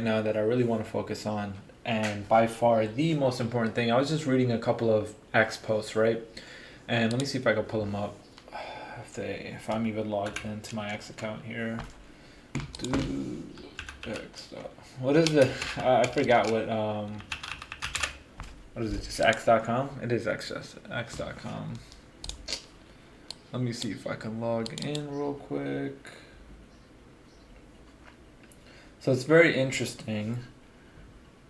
now that I really want to focus on, and by far the most important thing. I was just reading a couple of X posts, right? And let me see if I can pull them up. If I'm even logged into my X account here. Do X. What is the? I forgot what is it? Just X.com. It is X.com. Let me see if I can log in real quick. So it's very interesting,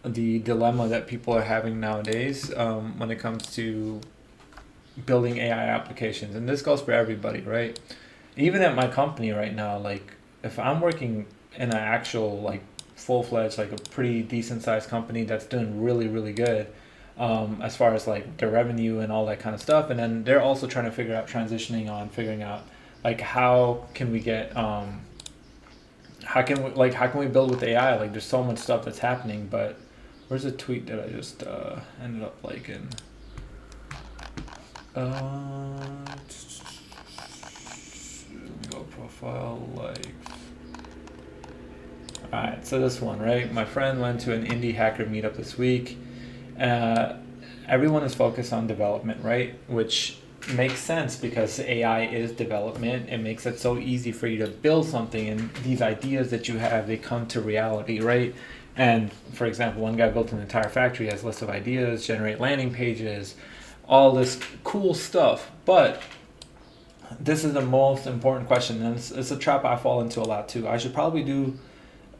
the dilemma that people are having nowadays when it comes to building AI applications. And this goes for everybody, right? Even at my company right now, like if I'm working in an actual like full-fledged, like a pretty decent sized company that's doing really, really good as far as like their revenue and all that kind of stuff. And then they're also trying to figure out transitioning on figuring out like how can we get how can we build with AI? Like there's so much stuff that's happening, but where's the tweet that I just ended up liking? Let me go profile like. Alright, so this one, right? My friend went to an indie hacker meetup this week. Uh, Everyone is focused on development, right? Which makes sense because AI is development. It makes it so easy for you to build something, and these ideas that you have, they come to reality, right? And for example, one guy built an entire factory, has lists of ideas, generate landing pages, all this cool stuff. But this is the most important question, and it's a trap I fall into a lot too. I should probably do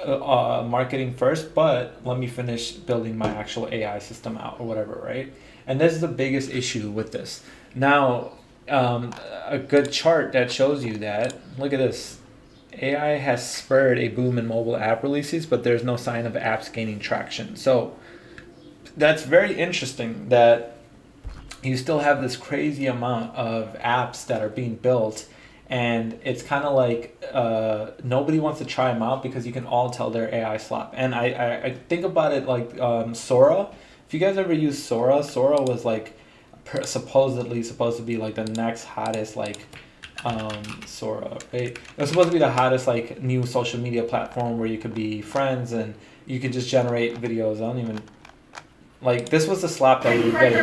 marketing first, but let me finish building my actual AI system out or whatever, right? And this is the biggest issue with this. Now, a good chart that shows you that, look at this. AI has spurred a boom in mobile app releases, but there's no sign of apps gaining traction. So that's very interesting that you still have this crazy amount of apps that are being built, and it's kind of like nobody wants to try them out because you can all tell they're AI slop. And I think about it like Sora. If you guys ever use Sora, Sora was like supposedly supposed to be like the next hottest like Sora, right? It was supposed to be the hottest like new social media platform where you could be friends and you could just generate videos. I don't even like this was the slap that we were getting.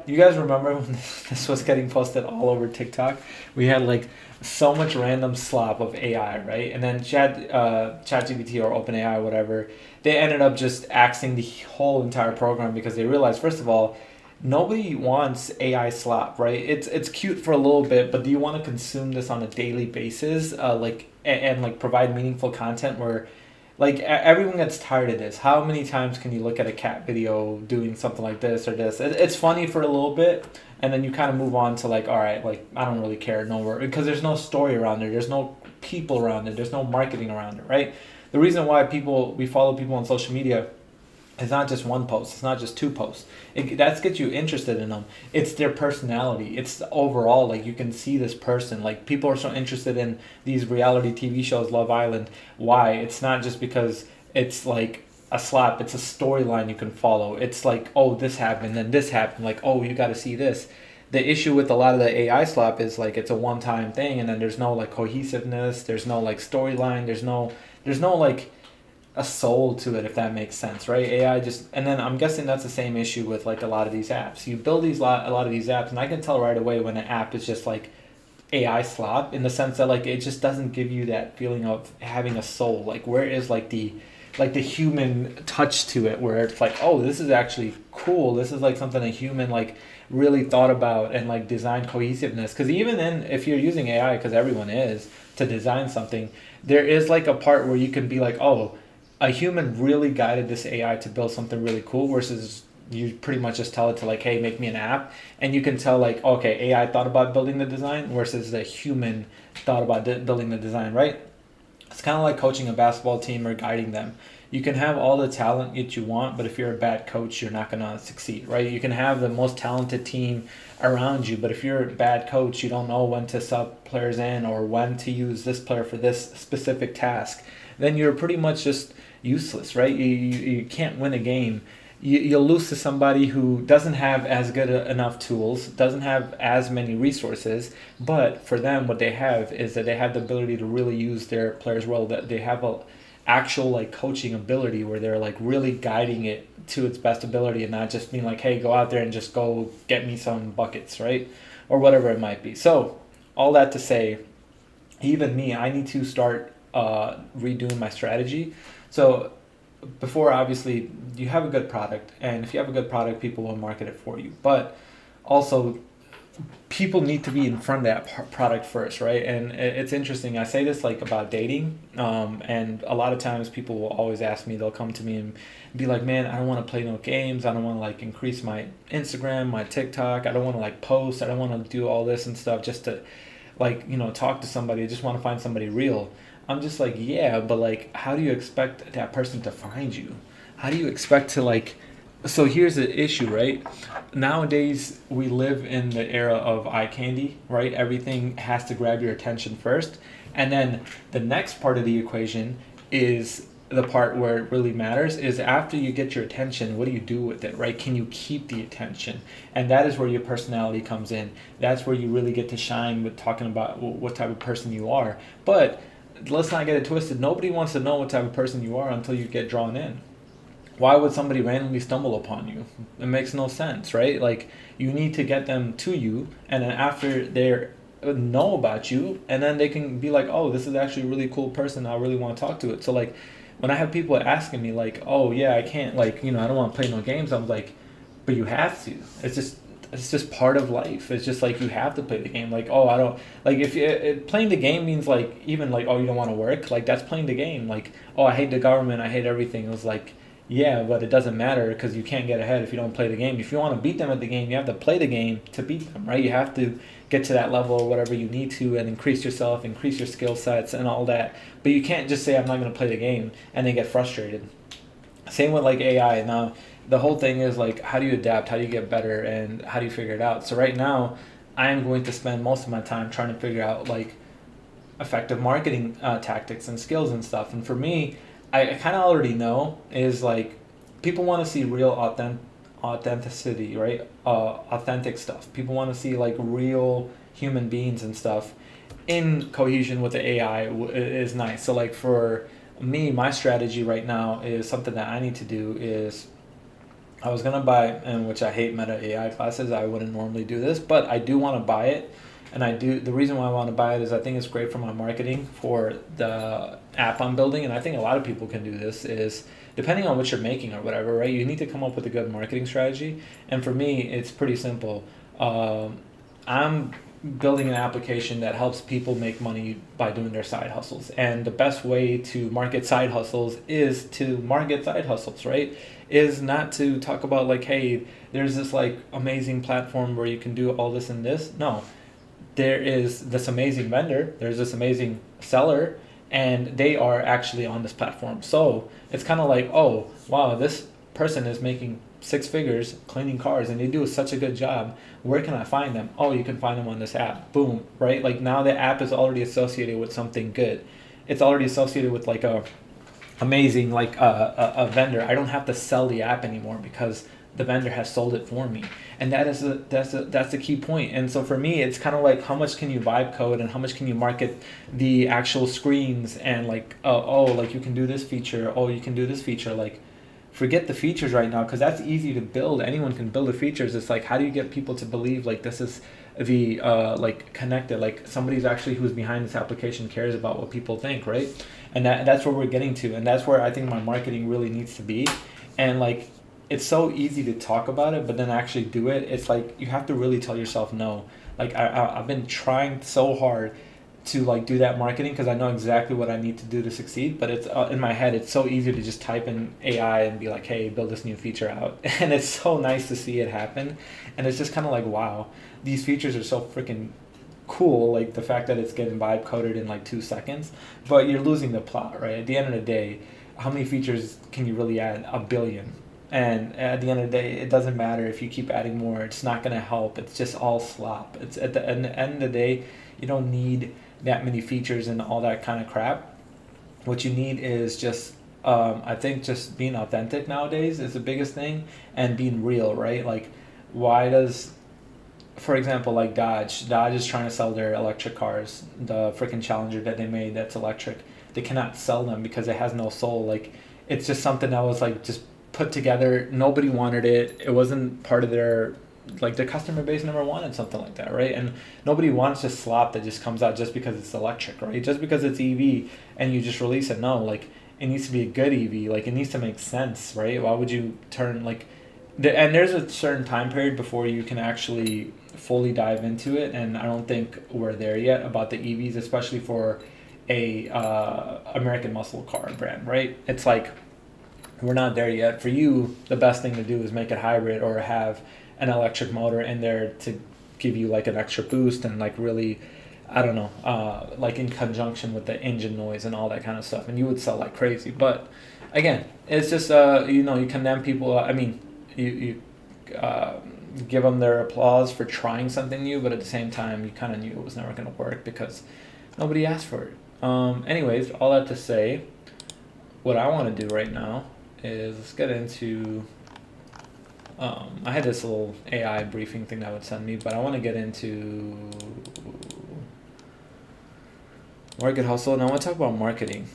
You guys remember when this was getting posted all over TikTok? We had like so much random slop of AI, right? And then ChatGPT or OpenAI, whatever, they ended up just axing the whole entire program because they realized, first of all, nobody wants AI slop, right? It's cute for a little bit, but do you want to consume this on a daily basis, and like provide meaningful content where like everyone gets tired of this. How many times can you look at a cat video doing something like this or this? It's funny for a little bit, and then you kind of move on to like, all right, like I don't really care, no, because there's no story around it, there's no people around it, there's no marketing around it, right? The reason why we follow people on social media, it's not just one post. It's not just two posts. That's gets you interested in them. It's their personality. It's the overall, like you can see this person. Like people are so interested in these reality TV shows, Love Island. Why? It's not just because it's like a slap. It's a storyline you can follow. It's like, oh, this happened, then this happened. Like, oh, you got to see this. The issue with a lot of the AI slap is like it's a one-time thing, and then there's no like cohesiveness. There's no like storyline. There's no like a soul to it, if that makes sense, right? AI just, and then I'm guessing that's the same issue with like a lot of these apps. You build a lot of these apps, and I can tell right away when an app is just like AI slop, in the sense that like it just doesn't give you that feeling of having a soul. Like where is like the human touch to it, where it's like, oh, this is actually cool. This is like something a human like really thought about and like design cohesiveness. Because even in if you're using AI, because everyone is, to design something, there is like a part where you can be like, oh, a human really guided this AI to build something really cool, versus you pretty much just tell it to like, hey, make me an app, and you can tell like, okay, AI thought about building the design versus the human thought about building the design, right? It's kind of like coaching a basketball team or guiding them. You can have all the talent that you want, but if you're a bad coach, you're not going to succeed, right? You can have the most talented team around you, but if you're a bad coach, you don't know when to sub players in or when to use this player for this specific task, then you're pretty much just useless, right? You can't win a game. You'll lose to somebody who doesn't have as good enough tools, doesn't have as many resources, but for them, what they have is that they have the ability to really use their players well. That they have a actual like coaching ability where they're like really guiding it to its best ability and not just being like, hey, go out there and just go get me some buckets, right? Or whatever it might be. So all that to say, even me, I need to start redoing my strategy. So before, obviously, you have a good product, and if you have a good product, people will market it for you. But also, people need to be in front of that product first, right? And it's interesting. I say this like about dating, and a lot of times people will always ask me. They'll come to me and be like, "Man, I don't want to play no games. I don't want to like increase my Instagram, my TikTok. I don't want to like post. I don't want to do all this and stuff just to like talk to somebody. I just want to find somebody real." I'm just like, yeah, but like, how do you expect that person to find you? How do you expect to like? So here's the issue, right? Nowadays we live in the era of eye candy, right? Everything has to grab your attention first, and then the next part of the equation is the part where it really matters is after you get your attention, what do you do with it, right? Can you keep the attention? And that is where your personality comes in. That's where you really get to shine with talking about what type of person you are. But let's not get it twisted. Nobody wants to know what type of person you are until you get drawn in. Why would somebody randomly stumble upon you? It makes no sense, right? Like, you need to get them to you, and then after they know about you, and then they can be like, oh, this is actually a really cool person. I really want to talk to it. So like, when I have people asking me like, oh yeah, I can't like, I don't want to play no games. I'm like, but you have to. It's just part of life. It's just like you have to play the game. Like, oh, I don't like if playing the game means like even like, oh, you don't want to work. Like, that's playing the game. Like, oh, I hate the government. I hate everything. It was like, yeah, but it doesn't matter because you can't get ahead if you don't play the game. If you want to beat them at the game, you have to play the game to beat them, right? You have to get to that level or whatever you need to and increase yourself, increase your skill sets and all that. But you can't just say, I'm not going to play the game and then get frustrated. Same with like AI. Now, the whole thing is like, how do you adapt? How do you get better? And how do you figure it out? So right now, I am going to spend most of my time trying to figure out like effective marketing tactics and skills and stuff. And for me, I kind of already know is like people want to see real authenticity, right? Authentic stuff. People want to see like real human beings and stuff in cohesion with the AI is nice. So like for me, my strategy right now is something that I need to do is I was gonna buy, and which I hate Meta AI classes. I wouldn't normally do this, but I do want to buy it, and I do. The reason why I want to buy it is I think it's great for my marketing for the app I'm building, and I think a lot of people can do this. Is depending on what you're making or whatever, right? You need to come up with a good marketing strategy, and for me, it's pretty simple. I'm building an application that helps people make money by doing their side hustles. And the best way to market side hustles is to market side hustles, right? Is not to talk about like, hey, there's this like amazing platform where you can do all this and this. No, there is this amazing vendor, there's this amazing seller, and they are actually on this platform. So it's kind of like, oh, wow, this person is making six figures cleaning cars and they do such a good job. Where can I find them? Oh, you can find them on this app. Boom, right? Like now the app is already associated with something good. It's already associated with like a amazing like a vendor. I don't have to sell the app anymore because the vendor has sold it for me, and that's the key point. And so for me, it's kind of like how much can you vibe code and how much can you market the actual screens and like oh like you can do this feature, oh you can do this feature. Like forget the features right now because that's easy to build. Anyone can build the features. It's like how do you get people to believe like this is the like connected, like somebody's actually who's behind this application cares about what people think, right? And that's where we're getting to, and that's where I think my marketing really needs to be. And like it's so easy to talk about it, but then actually do it. It's like you have to really tell yourself no. Like I've been trying so hard to like do that marketing because I know exactly what I need to do to succeed. But it's in my head. It's so easy to just type in AI and be like, hey, build this new feature out, and it's so nice to see it happen. And it's just kind of like, wow, these features are so freaking cool. Like the fact that it's getting vibe coded in like 2 seconds, but you're losing the plot, right? At the end of the day, how many features can you really add? A billion. And at the end of the day, it doesn't matter if you keep adding more. It's not going to help. It's just all slop. It's at the end of the day, you don't need that many features and all that kind of crap. What you need is just, I think, just being authentic nowadays is the biggest thing, and being real, right? Like, why does, for example, like Dodge is trying to sell their electric cars, the freaking Challenger that they made that's electric. they cannot sell them because it has no soul. Like it's just something that was like just put together. Nobody wanted it. It wasn't part of their, like the customer base never wanted something like that, right? And nobody wants just slop that just comes out just because it's electric, right? Just because it's EV and you just release it. No, like it needs to be a good EV. Like it needs to make sense, right? Why would you turn like and there's a certain time period before you can actually fully dive into it, and I don't think we're there yet about the EVs, especially for a American muscle car brand, right? It's like we're not there yet. For you, the best thing to do is make it hybrid or have an electric motor in there to give you like an extra boost and like really, I don't know, like in conjunction with the engine noise and all that kind of stuff, and you would sell like crazy. But again, it's just you condemn people. I mean, you give them their applause for trying something new, but at the same time, you kind of knew it was never going to work because nobody asked for it. Anyways, all that to say, what I want to do right now is let's get into. I had this little AI briefing thing that would send me, but I want to get into Market Hustle, and I want to talk about marketing.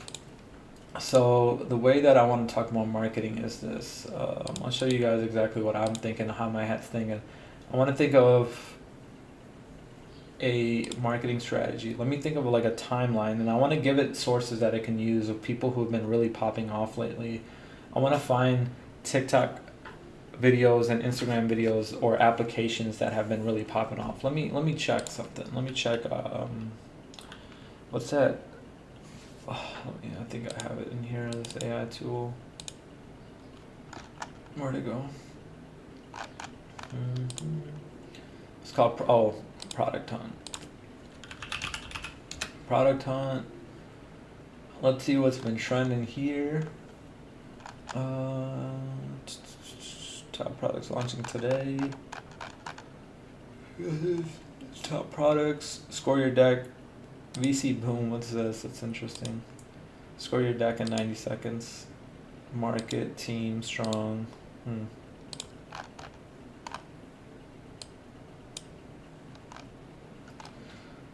So the way that I want to talk about marketing is this. I'll show you guys exactly what I'm thinking, how my head's thinking. I want to think of a marketing strategy. Let me think of like a timeline, and I want to give it sources that it can use of people who have been really popping off lately. I want to find TikTok videos and Instagram videos or applications that have been really popping off. Let me check something. Let me check. What's that? Oh, I think I have it in here. This AI tool. Where'd it go? It's called Product Hunt. Product Hunt. Let's see what's been trending here. Top products launching today. Top products. Score your deck. VC boom. What's this? That's interesting. Score your deck in 90 seconds. Market team strong.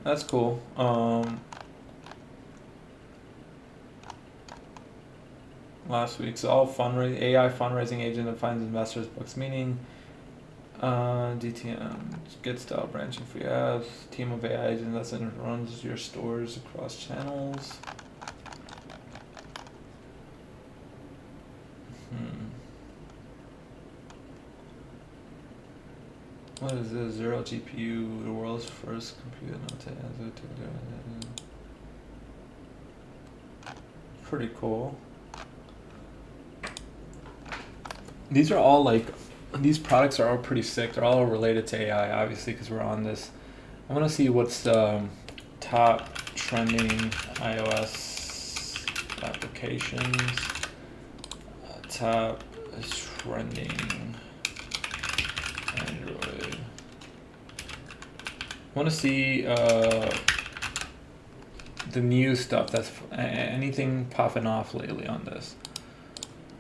That's cool. Last week's all fundraising AI fundraising agent that finds investors books meaning. DTM get style branching for ads. Team of AI agents that runs your stores across channels. What is this? Zero GPU, the world's first computer. Pretty cool. These are all like, these products are all pretty sick. They're all related to AI, obviously, because we're on this. I want to see what's top trending iOS applications. Top trending Android. I want to see the new stuff. That's anything popping off lately on this.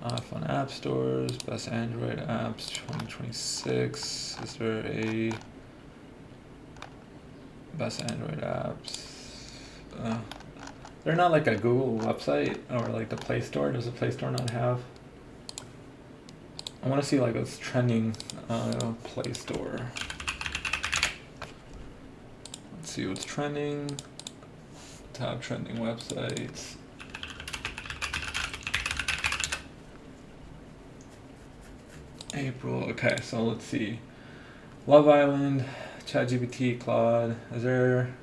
iPhone App Stores, best Android apps 2026. Is there a best Android apps? They're not like a Google website or like the Play Store. Does the Play Store not have? I want to see like what's trending Play Store. Let's see what's trending. Top trending websites. April. Okay, so let's see. Love Island, ChatGPT, Claude. Is there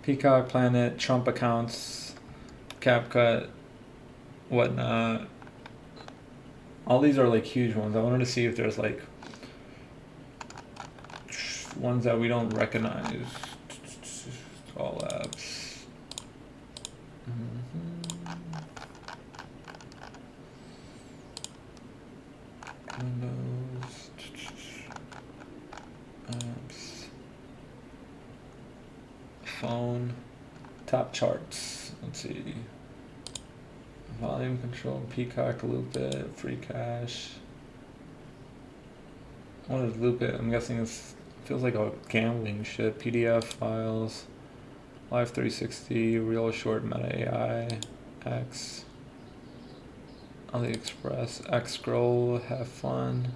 Peacock, Planet, Trump accounts, CapCut, whatnot? All these are like huge ones. I wanted to see if there's like ones that we don't recognize. All apps. Windows. Apps. Phone. Top charts. Let's see. Volume control, Peacock, Loop It, Free Cash. What is Loop It? I'm guessing it feels like a gambling shit. PDF files, Live 360, Real Short, Meta AI. X, AliExpress, X scroll, have fun.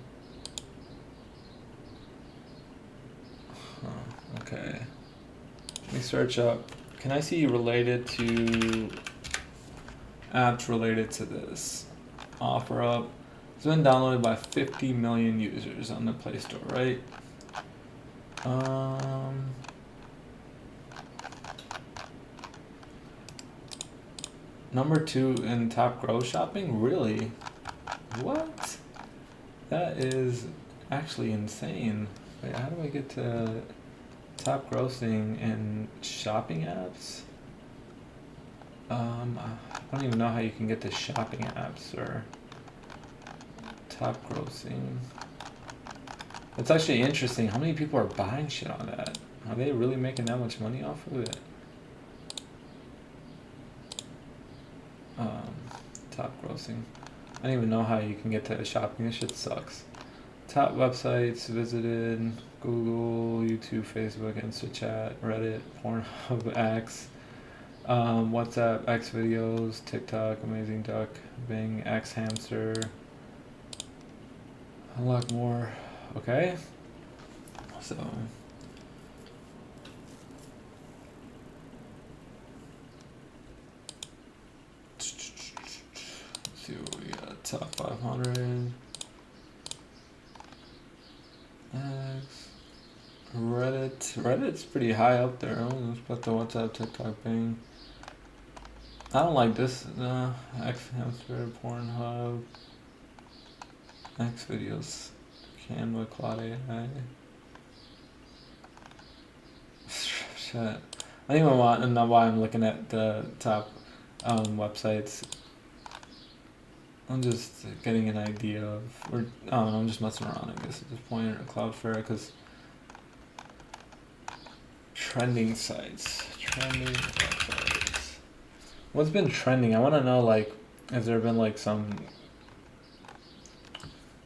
Okay. Let me search up. Can I see related to apps related to this? OfferUp. It's been downloaded by 50 million users on the Play Store, right? Number 2 in top growth shopping? Really? What? That is actually insane. Wait, how do I get to top grossing in shopping apps? I don't even know how you can get to shopping apps or top grossing. It's actually interesting. How many people are buying shit on that? Are they really making that much money off of it? Top grossing. I don't even know how you can get to shopping. This shit sucks. Top websites visited: Google, YouTube, Facebook, InstaChat, Reddit, Pornhub, X, WhatsApp, X videos, TikTok, Amazing Duck, Bing, X Hamster. A lot more. Okay. So. Let's see what we got. Top 500. X. Reddit's pretty high up there. Let's put the WhatsApp, TikTok, Bing. I don't like this. X Hamster, Pornhub, X videos, Canva, Claude AI. Shit. I don't even want to know why I'm looking at the top websites. I'm just getting an idea of, or I don't know, I'm just messing around, I guess, at this point, or Cloudflare, because trending websites. What's been trending? I want to know, like, has there been, like, some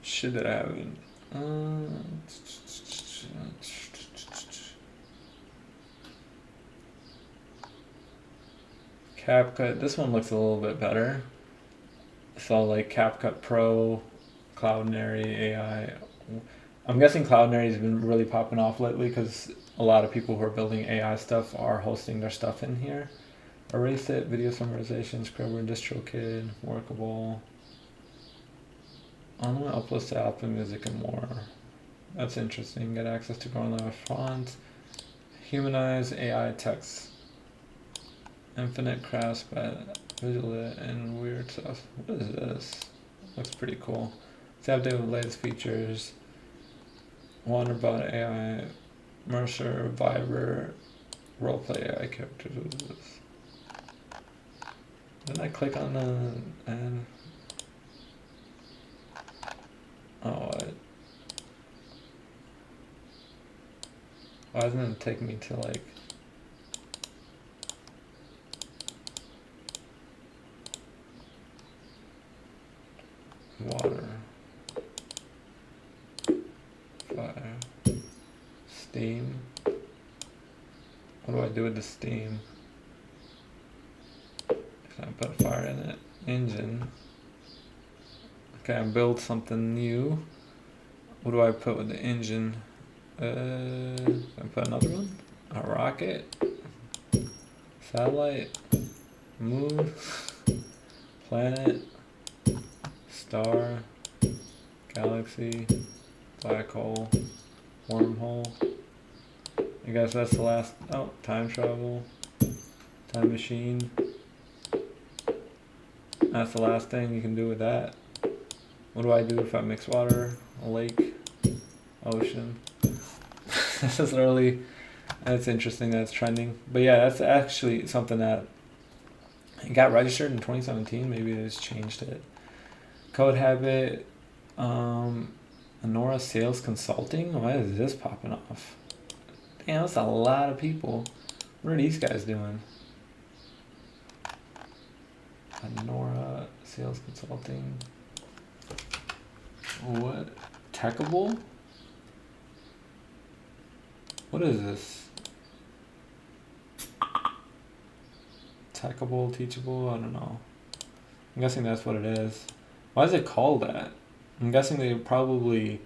shit that I haven't... CapCut. This one looks a little bit better. So, like, CapCut Pro, Cloudinary, AI. I'm guessing Cloudinary has been really popping off lately because a lot of people who are building AI stuff are hosting their stuff in here. Erase It, video summarization, Scribbler, DistroKid, Workable. Online uploads to Apple Music and more. That's interesting. Get access to growing language fonts. Humanize AI text. Infinite crafts by visual and weird stuff. What is this? Looks pretty cool. It's updated with the latest features. Wonderbot AI, Mercer, Viber, roleplay AI characters. What is this? Didn't I click on the ad? Oh, why doesn't it take me to like... water, fire, steam. What do I do with the steam? Can I put fire in it? Engine. Okay, I build something new. What do I put with the engine? Can I put another one? A rocket? Satellite? Moon? Planet? Star, galaxy, black hole, wormhole. I guess that's the last. Oh, time travel, time machine. That's the last thing you can do with that. What do I do if I mix water, a lake, ocean? This is really, that's interesting that it's trending. But yeah, that's actually something that it got registered in 2017. Maybe they just changed it. Code Habit, Anora Sales Consulting. Why is this popping off? Damn, that's a lot of people. What are these guys doing? Anora Sales Consulting. What? Techable? What is this? Techable, Teachable? I don't know. I'm guessing that's what it is. Why is it called that? I'm guessing they probably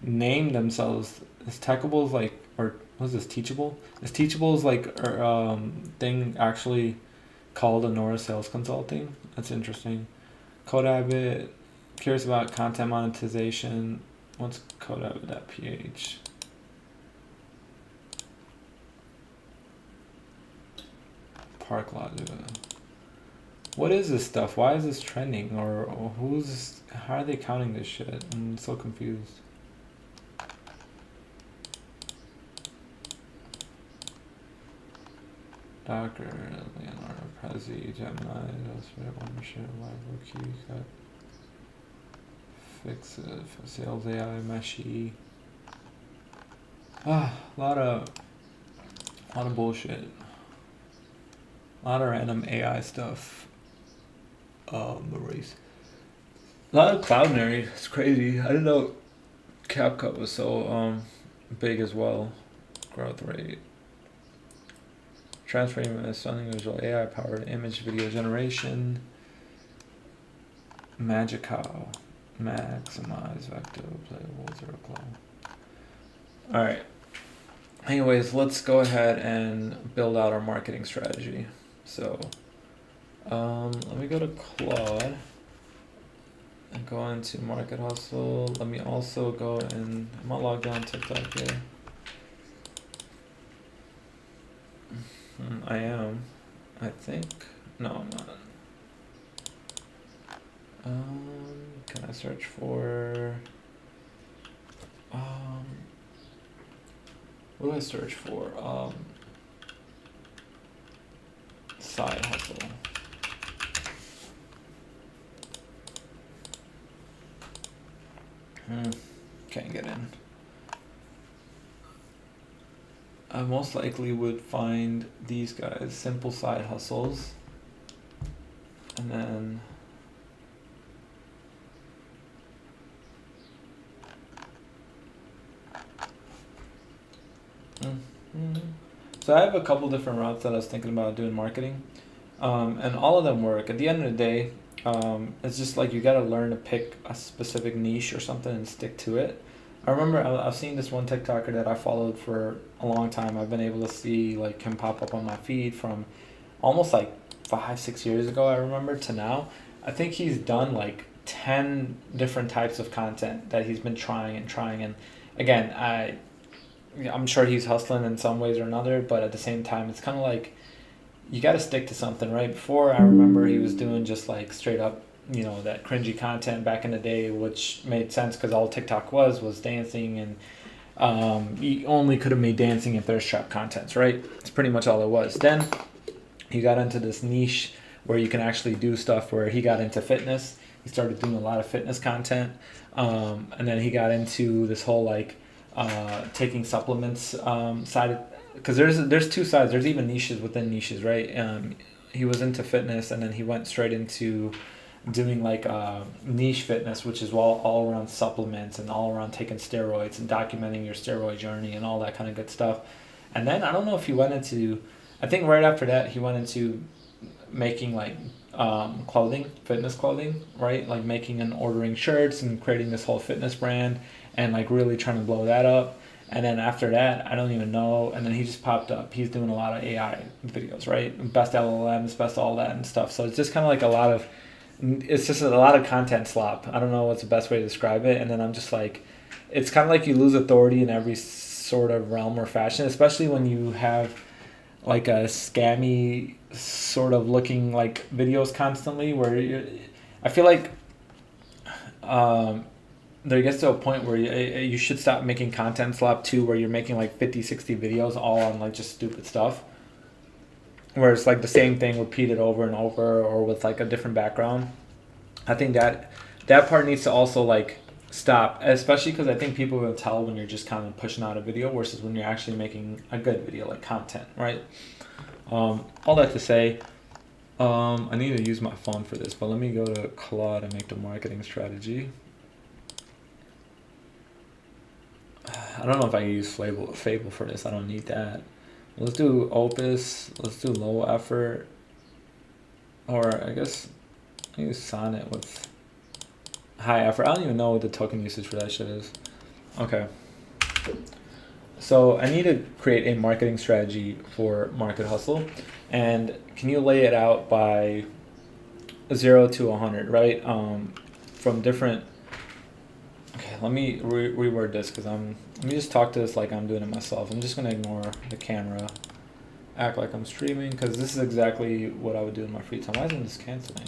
named themselves. Is Techables like, or what is this, Teachable? Is Teachable's like thing actually called Anora Sales Consulting? That's interesting. Codebit, curious about content monetization. What's codebit.ph? Park Logic. What is this stuff? Why is this trending? Or who's? How are they counting this shit? I'm so confused. Docker, Leonardo, Prezi, Gemini, Ownership, Live, Cut, Fix it, Sales AI, Meshi. A lot of bullshit. A lot of random AI stuff. Maurice. A lot of Cloudinary. It's crazy. I didn't know CapCut was so big as well. Growth rate. Transferring a stunning visual AI powered image video generation. Magical. Maximize vector playable 0 Alright. Anyways, let's go ahead and build out our marketing strategy. So let me go to Claude and go into Market Hustle. Let me also go and I'm not logged on TikTok here. I am, I think. No, I'm not. Can I search for what do I search for? Side hustle. Can't get in. I most likely would find these guys, simple side hustles, and then so I have a couple different routes that I was thinking about doing marketing, and all of them work. At the end of the day, it's just like you got to learn to pick a specific niche or something and stick to it. I remember I've seen this one TikToker that I followed for a long time. I've been able to see like him pop up on my feed from almost like 5-6 years ago, I remember, to now. I think he's done like 10 different types of content that he's been trying. And again, I'm sure he's hustling in some ways or another, but at the same time, it's kind of like you got to stick to something, right? Before, I remember he was doing just like straight up, that cringy content back in the day, which made sense because all TikTok was dancing, and you only could have made dancing and thirst trap contents, right? It's pretty much all it was. Then he got into this niche where you can actually do stuff, where he got into fitness. He started doing a lot of fitness content, and then he got into this whole like taking supplements side, because there's two sides. There's even niches within niches, right? He was into fitness, and then he went straight into doing like niche fitness, which is all around supplements and all around taking steroids and documenting your steroid journey and all that kind of good stuff. And then I don't know if he went into, I think right after that he went into making like clothing, fitness clothing, right? Like making and ordering shirts and creating this whole fitness brand and like really trying to blow that up. And then after that, I don't even know. And then he just popped up. He's doing a lot of AI videos, right? Best LLMs, best all that and stuff. So it's just kind of like it's just a lot of content slop. I don't know what's the best way to describe it. And then I'm just like, it's kind of like you lose authority in every sort of realm or fashion, especially when you have like a scammy sort of looking like videos constantly, where I feel like there gets to a point where you should stop making content slop too, where you're making like 50-60 videos all on like just stupid stuff, where it's like the same thing repeated over and over, or with like a different background. I think that part needs to also like stop, especially because I think people will tell when you're just kind of pushing out a video versus when you're actually making a good video, like content, right? All that to say, I need to use my phone for this, but let me go to Claude and make the marketing strategy. I don't know if I can use Fable for this. I don't need that. Let's do Opus. Let's do low effort. Or I guess I use Sonnet with high effort. I don't even know what the token usage for that shit is. Okay. So I need to create a marketing strategy for Market Hustle. And can you lay it out by 0 to 100, right? From different. Okay, let me reword this because let me just talk to this like I'm doing it myself. I'm just gonna ignore the camera, act like I'm streaming because this is exactly what I would do in my free time. Why isn't this canceling?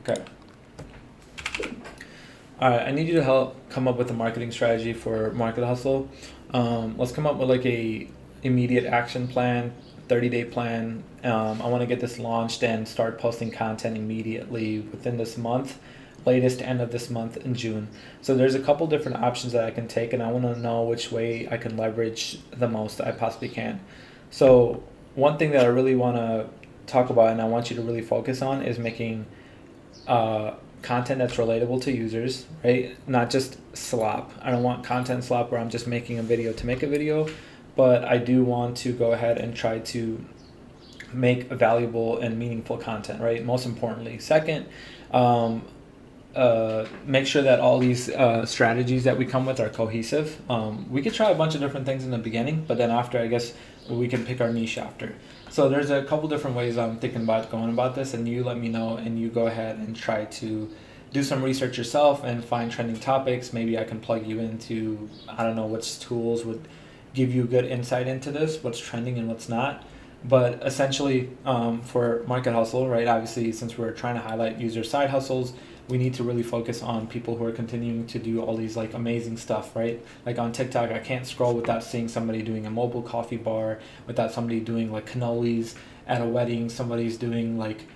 Okay. All right, I need you to help come up with a marketing strategy for Market Hustle. Let's come up with like a immediate action plan, 30-day plan. I want to get this launched and start posting content immediately within this month, latest end of this month in June. So there's a couple different options that I can take, and I want to know which way I can leverage the most I possibly can. So one thing that I really want to talk about and I want you to really focus on is making content that's relatable to users, right? Not just slop. I don't want content slop where I'm just making a video to make a video, but I do want to go ahead and try to make valuable and meaningful content, right? Most importantly. Second, make sure that all these strategies that we come with are cohesive. We could try a bunch of different things in the beginning, but then after, I guess we can pick our niche after. So there's a couple different ways I'm thinking about going about this, and you let me know, and you go ahead and try to do some research yourself and find trending topics. Maybe I can plug you into, I don't know which tools would give you good insight into this, what's trending and what's not. But essentially, for Market Hustle, right, obviously, since we're trying to highlight user side hustles, we need to really focus on people who are continuing to do all these like amazing stuff, right? Like on TikTok, I can't scroll without seeing somebody doing a mobile coffee bar, without somebody doing like cannolis at a wedding, somebody's doing like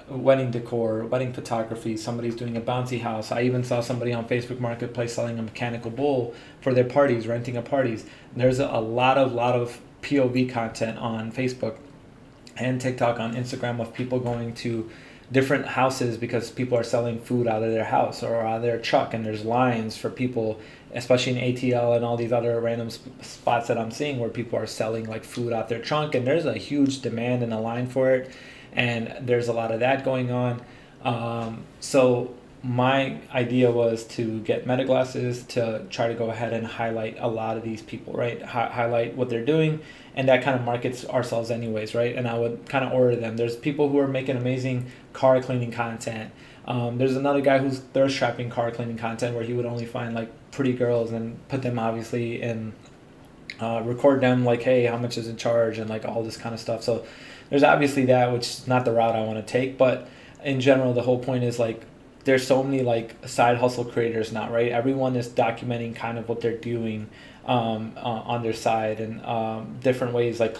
wedding decor, wedding photography, somebody's doing a bouncy house. I even saw somebody on Facebook Marketplace selling a mechanical bull for their parties, renting a parties. There's a lot of POV content on Facebook and TikTok, on Instagram, of people going to different houses because people are selling food out of their house or out of their truck, and there's lines for people, especially in ATL and all these other random spots that I'm seeing where people are selling like food out their trunk, and there's a huge demand and a line for it, and there's a lot of that going on. So my idea was to get Meta Glasses to try to go ahead and highlight a lot of these people, right? Highlight what they're doing, and that kind of markets ourselves anyways, right? And I would kind of order them. There's people who are making amazing car cleaning content. There's another guy who's thirst trapping car cleaning content where he would only find like pretty girls and put them obviously in, record them like, hey, how much is it charge, and like all this kind of stuff. So there's obviously that, which is not the route I want to take, but in general, the whole point is like, there's so many like side hustle creators now, right? Everyone is documenting kind of what they're doing on their side, and different ways, like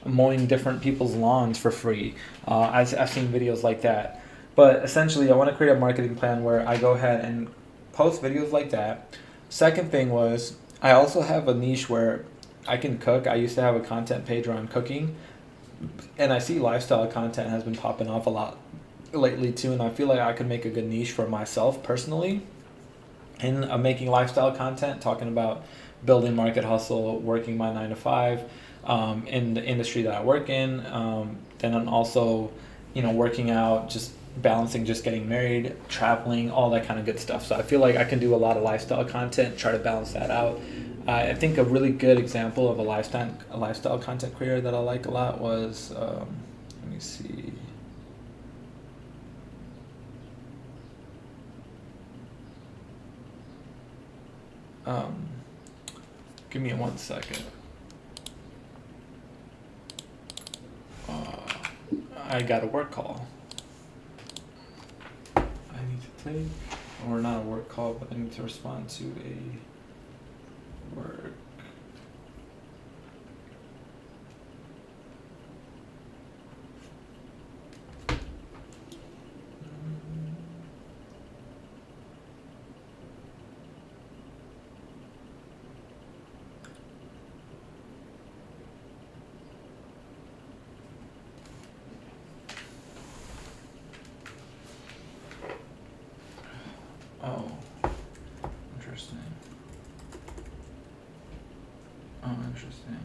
mowing different people's lawns for free. I've seen videos like that. But essentially, I want to create a marketing plan where I go ahead and post videos like that. Second thing was, I also have a niche where I can cook. I used to have a content page around cooking, and I see lifestyle content has been popping off a lot lately too, and I feel like I could make a good niche for myself personally in making lifestyle content, talking about building Market Hustle, working my 9 to 5 in the industry that I work in. Then I'm also, working out, just balancing, just getting married, traveling, all that kind of good stuff. So I feel like I can do a lot of lifestyle content, try to balance that out. I think a really good example of a lifestyle content creator that I like a lot was, let me see. Give me 1 second. I got a work call. I need to take, or not a work call, but I need to respond to a work. Oh, interesting. Oh, interesting.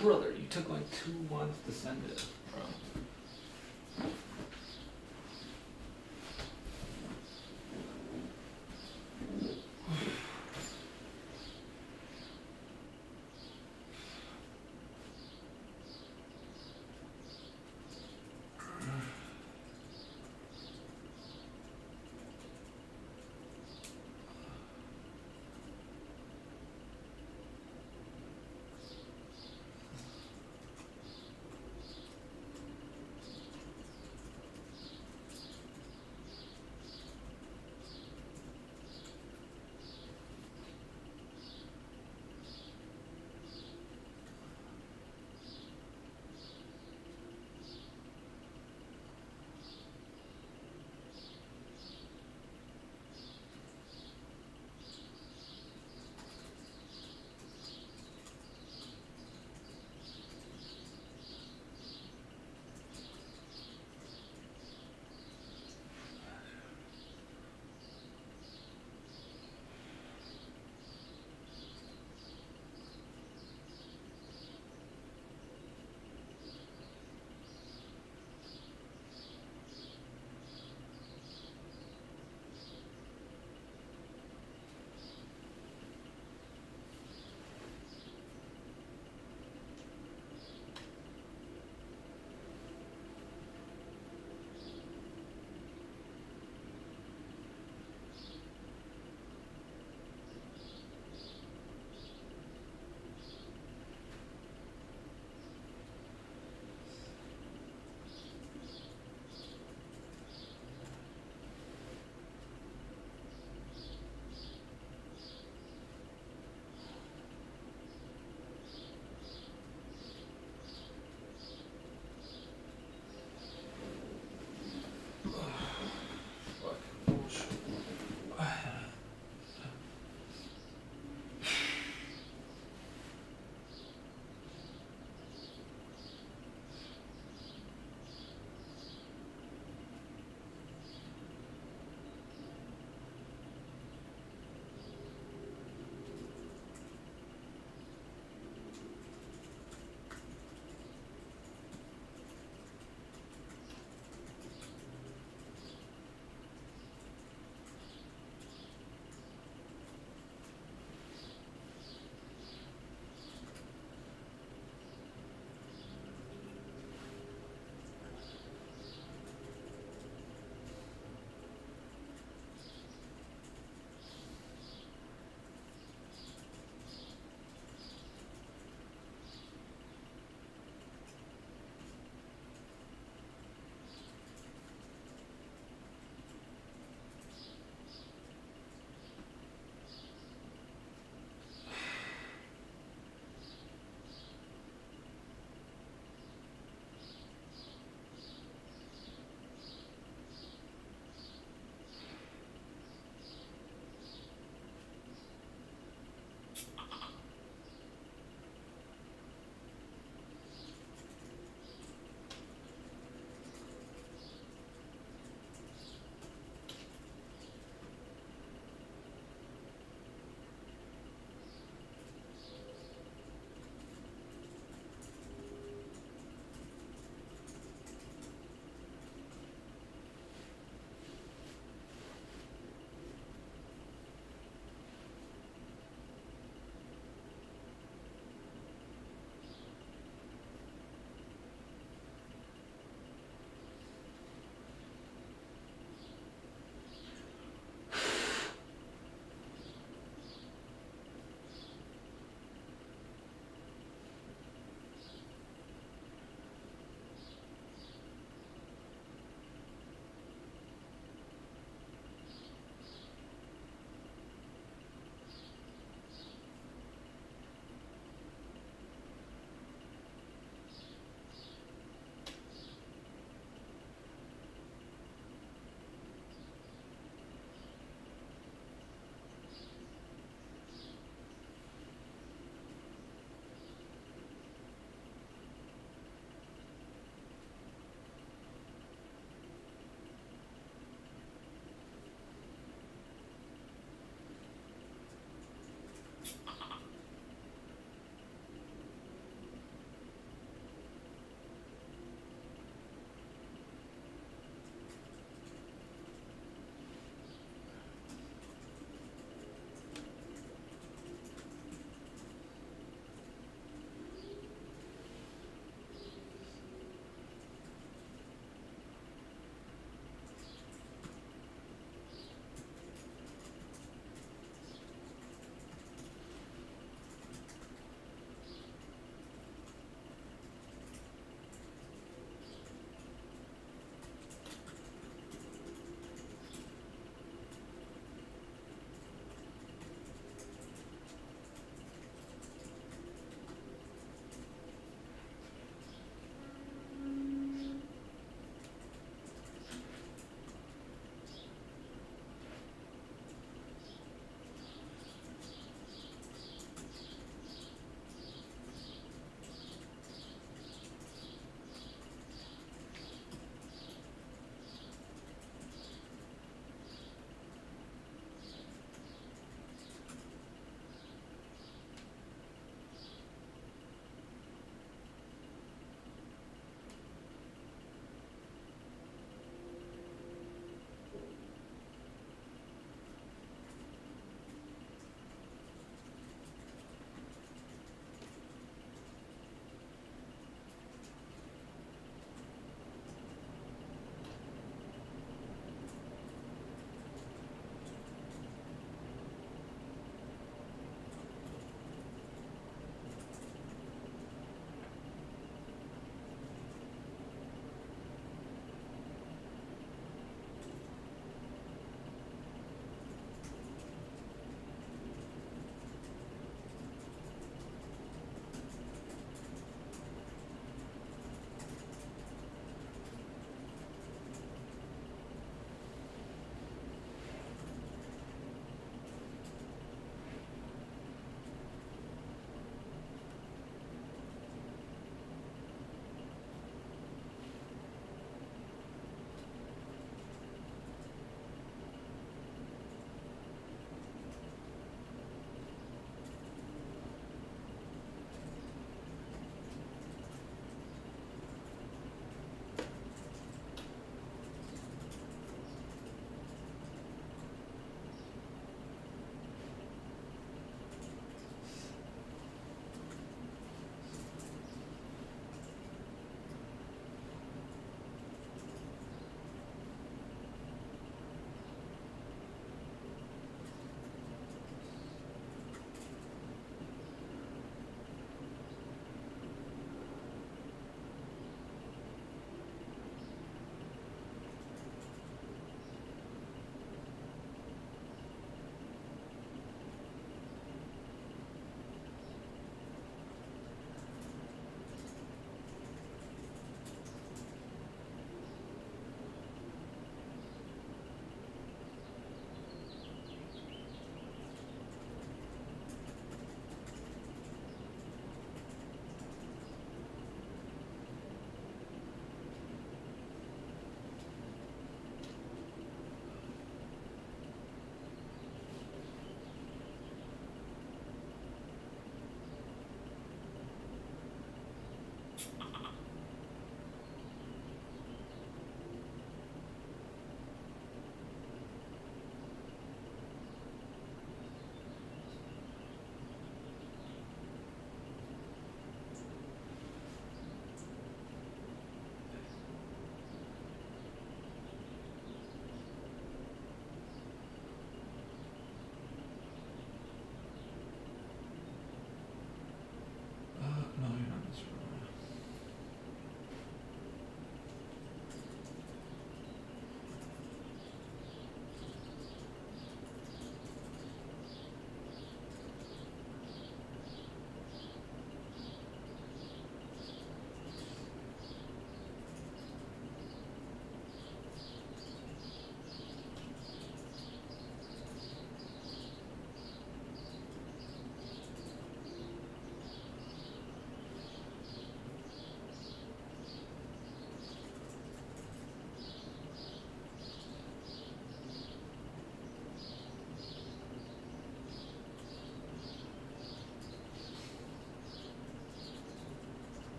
Brother, you took like 2 months to send it, bro.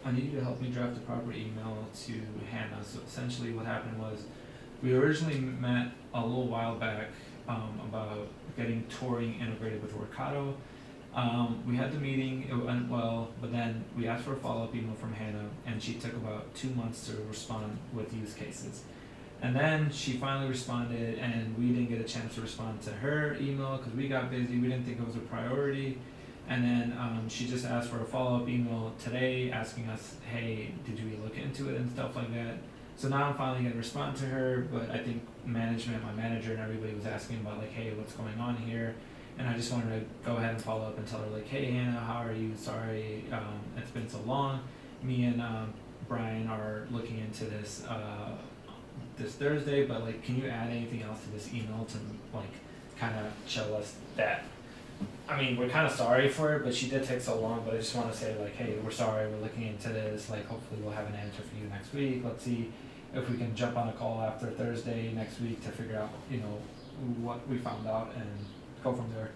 I need you to help me draft a proper email to Hannah. So essentially, what happened was we originally met a little while back about getting touring integrated with Workato. We had the meeting, it went well, but then we asked for a follow up email from Hannah, and she took about 2 months to respond with use cases. And then she finally responded, and we didn't get a chance to respond to her email because we got busy. We didn't think it was a priority. And then she just asked for a follow up email today asking us, hey, did you look into it and stuff like that. So now I'm finally going to respond to her, but I think management, my manager, and everybody was asking about, like, hey, what's going on here? And I just wanted to go ahead and follow up and tell her, like, hey, Hannah, how are you? Sorry, it's been so long. Me and Brian are looking into this this Thursday, but, like, can you add anything else to this email to, like, kind of show us that? I mean, we're kind of sorry for it, but she did take so long. But I just want to say, like, hey, we're sorry. We're looking into this. Like, hopefully, we'll have an answer for you next week. Let's see if we can jump on a call after Thursday next week to figure out, what we found out and go from there.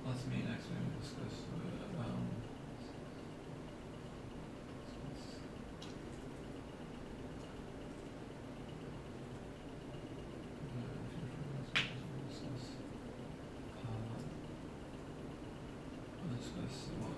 Let's meet next week and discuss. Discuss